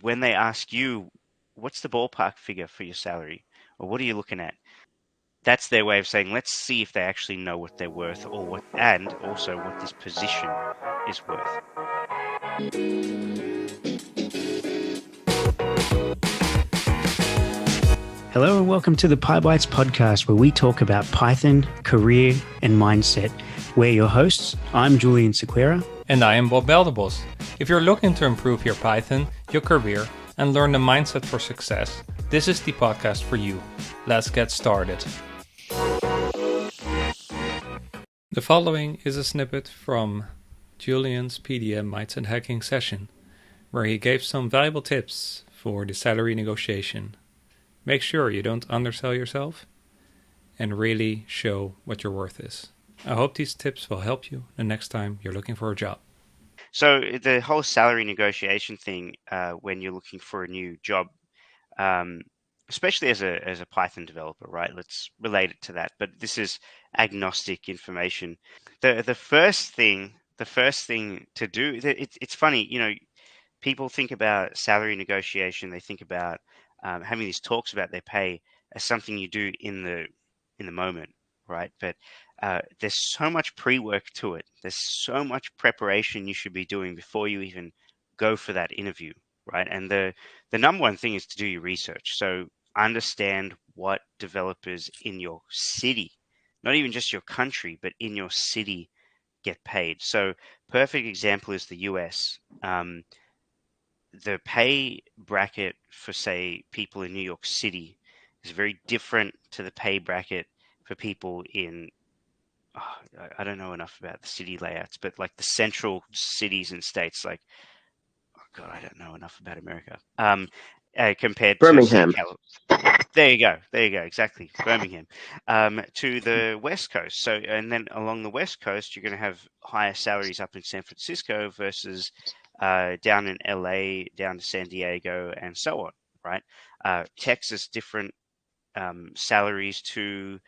when they ask you, what's the ballpark figure for your salary? Or what are you looking at? That's their way of saying, let's see if they actually know what they're worth or what, and also what this position is worth. Hello and welcome to the Pybites podcast, where we talk about Python, career, and mindset. We're your hosts. I'm Julian Sequeira. And I am Bob Beldebos. If you're looking to improve your Python, your career, and learn the mindset for success, this is the podcast for you. Let's get started. The following is a snippet from Julian's PDM Mindset Hacking session, where he gave some valuable tips for the salary negotiation. Make sure you don't undersell yourself and really show what your worth is. I hope these tips will help you the next time you're looking for a job. So the whole salary negotiation thing, when you're looking for a new job, especially as a Python developer, right? Let's relate it to that. But this is agnostic information. The first thing to do, it's funny, people think about salary negotiation. They think about having these talks about their pay as something you do in the moment, right? But there's so much pre-work to it. There's so much preparation you should be doing before you even go for that interview, right? And the number one thing is to do your research. So understand what developers in your city, not even just your country, but in your city, get paid. So perfect example is the US. The pay bracket for, say, people in New York City is very different to the pay bracket for people in, I don't know enough about the city layouts, but like the central cities and states, like, oh God, I don't know enough about America. Compared to, say, Birmingham. There you go, exactly, Birmingham, to the West Coast. So, and then along the West Coast, you're going to have higher salaries up in San Francisco versus down in LA, down to San Diego, and so on, right? Texas, different salaries to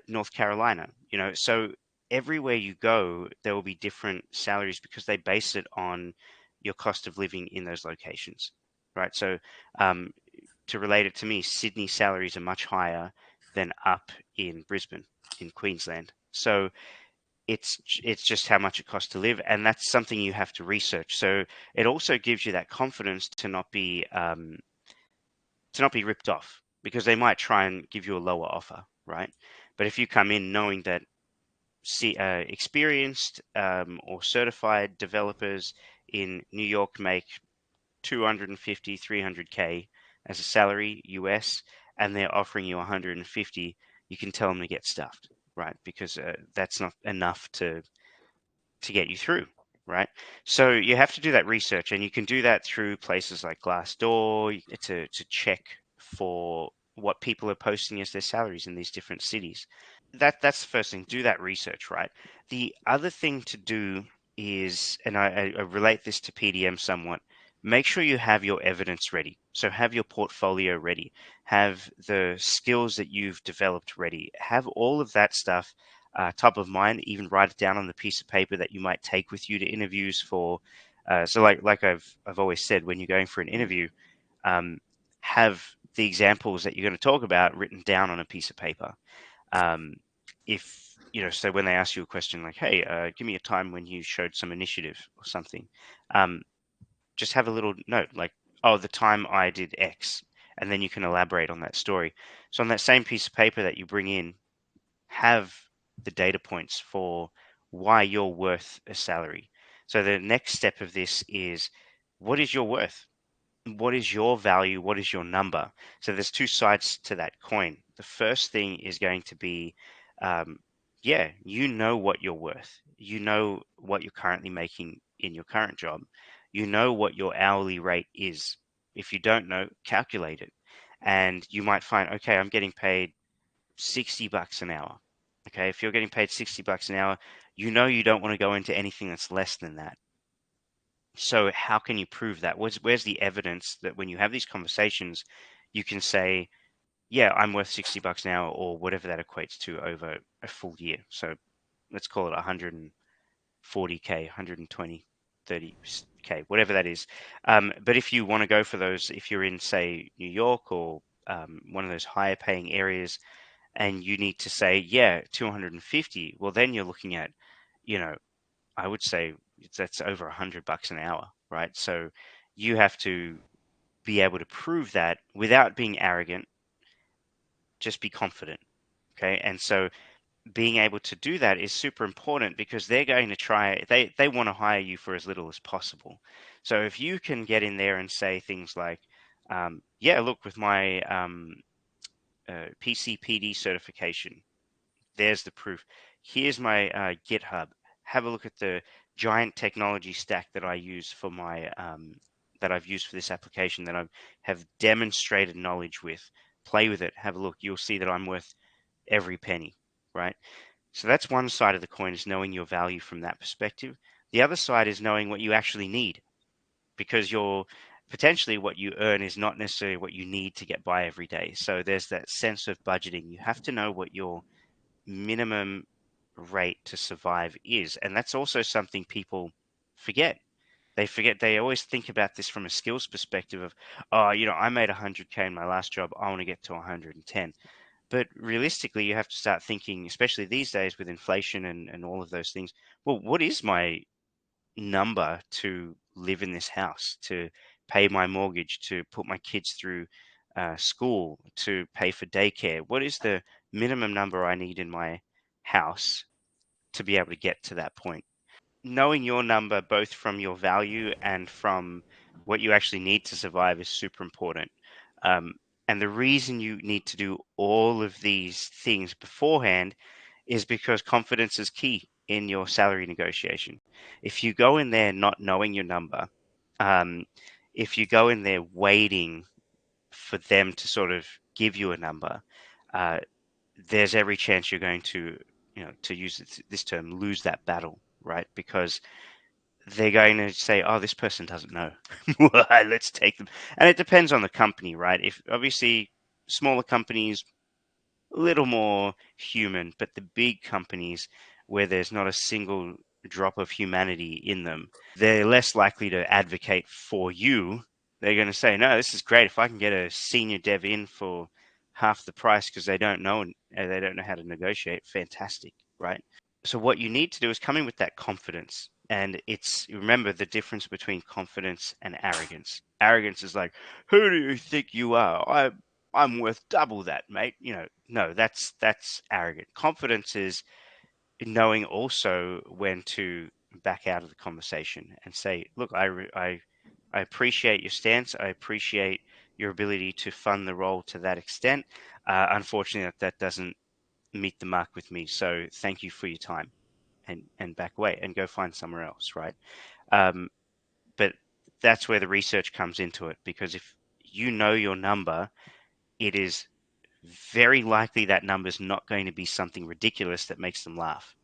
North Carolina, so everywhere you go, there will be different salaries because they base it on your cost of living in those locations, right? So to relate it to me, Sydney salaries are much higher than up in Brisbane, in Queensland. So it's just how much it costs to live, and that's something you have to research. So it also gives you that confidence to not be ripped off, because they might try and give you a lower offer, right? But if you come in knowing that experienced or certified developers in New York make 250, 300K as a salary US, and they're offering you 150, you can tell them to get stuffed, right? Because that's not enough to get you through, right? So you have to do that research, and you can do that through places like Glassdoor to check for what people are posting as their salaries in these different cities. That's the first thing. Do that research, right? The other thing to do is, and I relate this to PDM somewhat, make sure you have your evidence ready. So have your portfolio ready, have the skills that you've developed ready, have all of that stuff top of mind. Even write it down on the piece of paper that you might take with you to interviews for. So like I've always said, when you're going for an interview, have the examples that you're going to talk about written down on a piece of paper. If so when they ask you a question like, hey, give me a time when you showed some initiative or something, just have a little note like, oh, the time I did X, and then you can elaborate on that story. So on that same piece of paper that you bring in, have the data points for why you're worth a salary. So the next step of this is, what is your worth? What is your value? What is your number? So there's two sides to that coin. The first thing is going to be, you know what you're worth. You know what you're currently making in your current job. You know what your hourly rate is. If you don't know, calculate it. And you might find, okay, I'm getting paid $60 an hour. Okay, if you're getting paid $60 an hour, you don't want to go into anything that's less than that. So how can you prove that? Where's the evidence that when you have these conversations, you can say, yeah, I'm worth $60 an hour, or whatever that equates to over a full year. So let's call it 140K, 120, 30, Okay, whatever that is. But if you want to go for those, if you're in, say, New York or one of those higher paying areas, and you need to say, yeah, 250, well, then you're looking at, you know, I would say that's over $100 an hour, right? So you have to be able to prove that without being arrogant, just be confident. Okay. And so being able to do that is super important because they're going to try, they want to hire you for as little as possible. So if you can get in there and say things like, yeah, look, with my PCPD certification, there's the proof. Here's my GitHub. Have a look at the giant technology stack that I use for my that I've used for this application that I have demonstrated knowledge with. Play with it. Have a look. You'll see that I'm worth every penny, right? So that's one side of the coin, is knowing your value from that perspective. The other side is knowing what you actually need, because you're potentially what you earn is not necessarily what you need to get by every day. So there's that sense of budgeting. You have to know what your minimum rate to survive is. And that's also something people forget. They forget, they always think about this from a skills perspective of, oh, I made 100K in my last job. I want to get to 110. But realistically, you have to start thinking, especially these days with inflation and all of those things, well, what is my number to live in this house, to pay my mortgage, to put my kids through school, to pay for daycare? What is the minimum number I need in my house to be able to get to that point? Knowing your number, both from your value and from what you actually need to survive, is super important. Um, and the reason you need to do all of these things beforehand is because confidence is key in your salary negotiation. If you go in there not knowing your number, um, if you go in there waiting for them to sort of give you a number, uh, there's every chance you're going to, to use this term, lose that battle, right? Because they're going to say, "Oh, this person doesn't know. Let's take them." And it depends on the company, right? If obviously smaller companies, a little more human, but the big companies where there's not a single drop of humanity in them, they're less likely to advocate for you. They're going to say, "No, this is great. If I can get a senior dev in for half the price because they don't know and they don't know how to negotiate, fantastic, right?" So what you need to do is come in with that confidence. And it's, remember the difference between confidence and arrogance. Arrogance is like, who do you think you are? I'm worth double that, mate. No, that's arrogant. Confidence is knowing also when to back out of the conversation and say, look, I appreciate your stance. I appreciate your ability to fund the role to that extent. Unfortunately, that doesn't meet the mark with me. So thank you for your time, and back away and go find somewhere else, right? Um, but that's where the research comes into it, because if you know your number, it is very likely that number is not going to be something ridiculous that makes them laugh.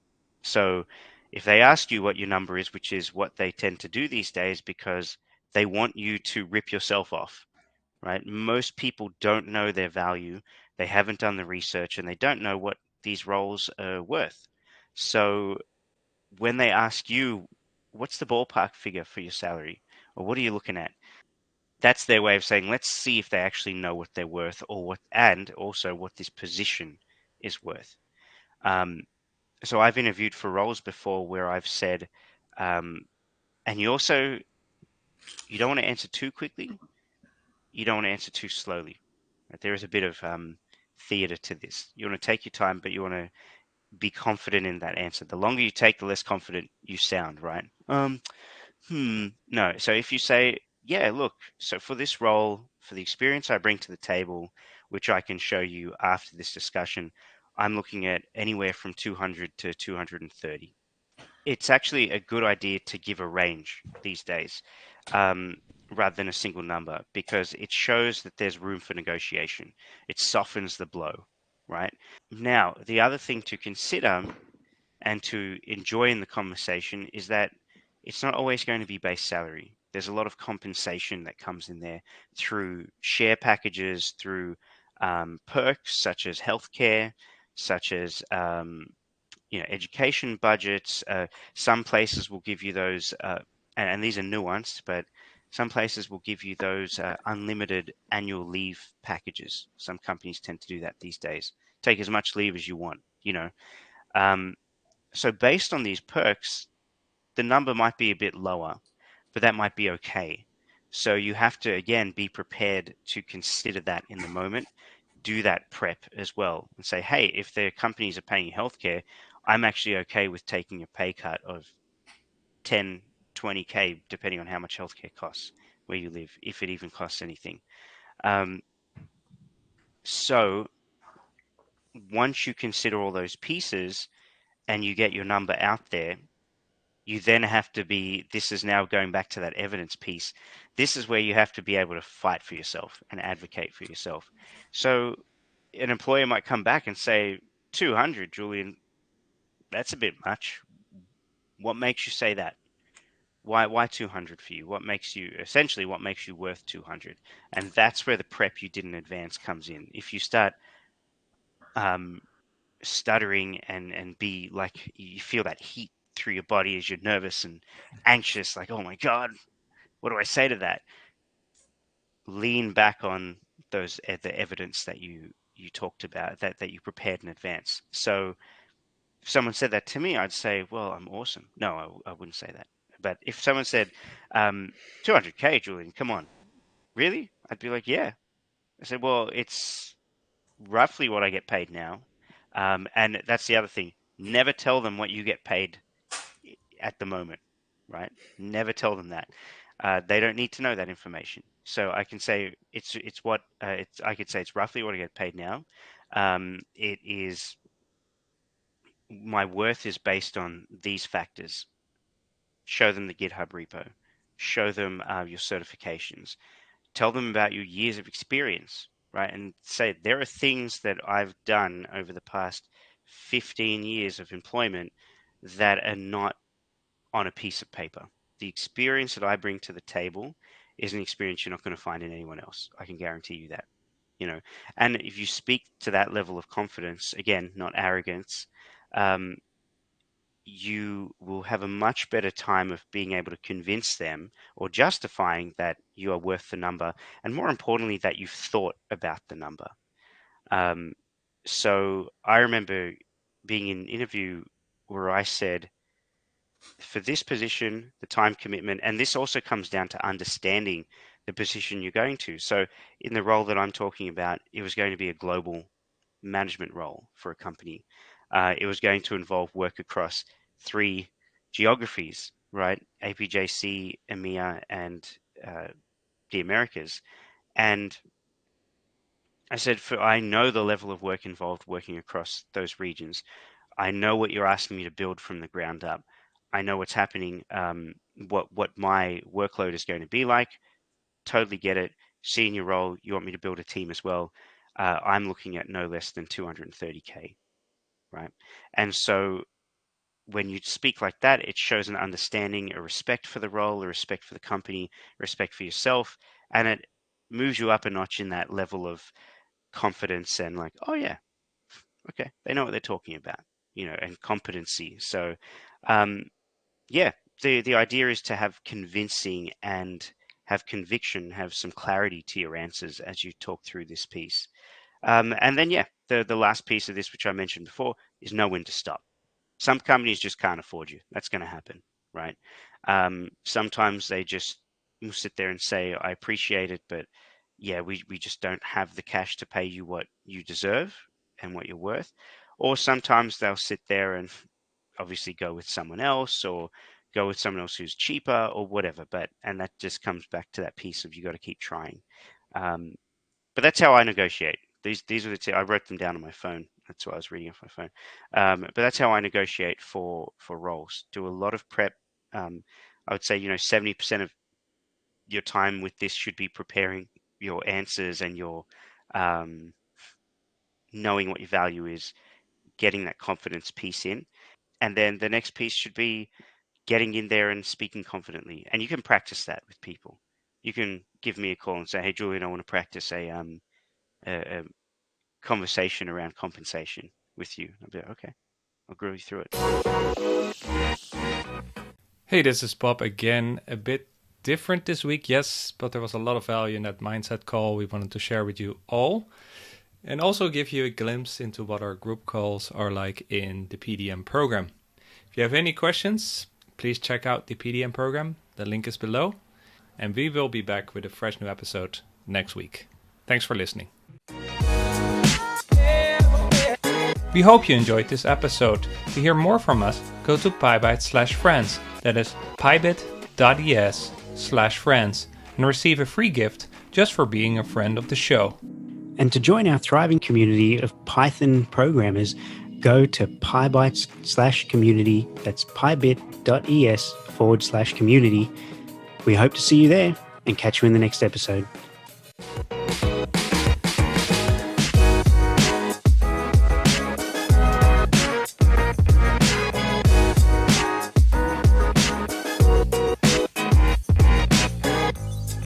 So if they ask you what your number is, which is what they tend to do these days because they want you to rip yourself off, right? Most people don't know their value. They haven't done the research and they don't know what these roles are worth. So when they ask you, what's the ballpark figure for your salary? Or what are you looking at? That's their way of saying, let's see if they actually know what they're worth, or what, and also what this position is worth. Um, so I've interviewed for roles before where I've said, and you don't want to answer too quickly. You don't want to answer too slowly. Right? There is a bit of theater to this. You want to take your time, but you want to be confident in that answer. The longer you take, the less confident you sound, right? No. So if you say, yeah, look, so for this role, for the experience I bring to the table, which I can show you after this discussion, I'm looking at anywhere from 200 to 230. It's actually a good idea to give a range these days, um, rather than a single number, because it shows that there's room for negotiation. It softens the blow, right? Now, the other thing to consider and to enjoy in the conversation is that it's not always going to be base salary. There's a lot of compensation that comes in there through share packages, through perks such as healthcare, such as education budgets. Some places will give you those and these are nuanced, but some places will give you those unlimited annual leave packages. Some companies tend to do that these days. Take as much leave as you want, you know. So based on these perks, the number might be a bit lower, but that might be okay. So you have to, again, be prepared to consider that in the moment. Do that prep as well and say, hey, if the companies are paying healthcare, I'm actually okay with taking a pay cut of 10, 20K, depending on how much healthcare costs where you live, if it even costs anything. Um, so once you consider all those pieces and you get your number out there, you then have to be, this is now going back to that evidence piece. This is where you have to be able to fight for yourself and advocate for yourself. So an employer might come back and say, 200, Julian, that's a bit much. What makes you say that? Why 200 for you? What makes you, essentially, what makes you worth 200? And that's where the prep you did in advance comes in. If you start um, stuttering and be like, you feel that heat through your body as you're nervous and anxious, like, oh my God, what do I say to that? Lean back on those the evidence that you talked about, that you prepared in advance. So if someone said that to me, I'd say, well, I'm awesome. No, I wouldn't say that. But if someone said, 200K, Julian, come on, really? I'd be like, yeah. I said, well, it's roughly what I get paid now. And that's the other thing. Never tell them what you get paid at the moment, right? Never tell them that. They don't need to know that information. So I can say it's what it's. I could say it's roughly what I get paid now. It is, my worth is based on these factors. Show them the GitHub repo. Show them your certifications. Tell them about your years of experience, right? And say there are things that I've done over the past 15 years of employment that are not on a piece of paper. The experience that I bring to the table is an experience you're not going to find in anyone else. I can guarantee you that. You know, and if you speak to that level of confidence, again, not arrogance, um, you will have a much better time of being able to convince them or justifying that you are worth the number, and more importantly, that you've thought about the number. Um, so I remember being in an interview where I said, for this position, the time commitment, and this also comes down to understanding the position you're going to. So in the role that I'm talking about, it was going to be a global management role for a company. It was going to involve work across 3 geographies, right? APJC, EMEA, and the Americas. And I said, I know the level of work involved working across those regions. I know what you're asking me to build from the ground up. I know what's happening, what my workload is going to be like. Totally get it. Senior role, you want me to build a team as well. I'm looking at no less than 230K, right? And so when you speak like that, it shows an understanding, a respect for the role, a respect for the company, respect for yourself, and it moves you up a notch in that level of confidence and like, oh yeah, okay, they know what they're talking about, and competency. So, um, yeah, the idea is to have convincing and have conviction, have some clarity to your answers as you talk through this piece. And then, yeah, the last piece of this, which I mentioned before, is know when to stop. Some companies just can't afford you. That's going to happen, right? Sometimes they just will sit there and say, I appreciate it, but yeah, we just don't have the cash to pay you what you deserve and what you're worth. Or sometimes they'll sit there and obviously go with someone else or go with someone else who's cheaper or whatever. And that just comes back to that piece of you got to keep trying. Um, but that's how I negotiate. These are the two. I wrote them down on my phone. That's what I was reading off my phone. But that's how I negotiate for roles. Do a lot of prep. I would say 70% of your time with this should be preparing your answers and your knowing what your value is, getting that confidence piece in, and then the next piece should be getting in there and speaking confidently. And you can practice that with people. You can give me a call and say, "Hey, Julian, I want to practice a conversation around compensation with you." I'll be like, okay, I'll grow you through it. Hey, this is Bob again. A bit different this week, yes, but there was a lot of value in that mindset call we wanted to share with you all. And also give you a glimpse into what our group calls are like in the PDM program. If you have any questions, please check out the PDM program. The link is below. And we will be back with a fresh new episode next week. Thanks for listening. We hope you enjoyed this episode. To hear more from us, go to Pybites/friends. That is pybit.es/friends and receive a free gift just for being a friend of the show. And to join our thriving community of Python programmers, go to Pybites/community. That's pybit.es/community. We hope to see you there and catch you in the next episode.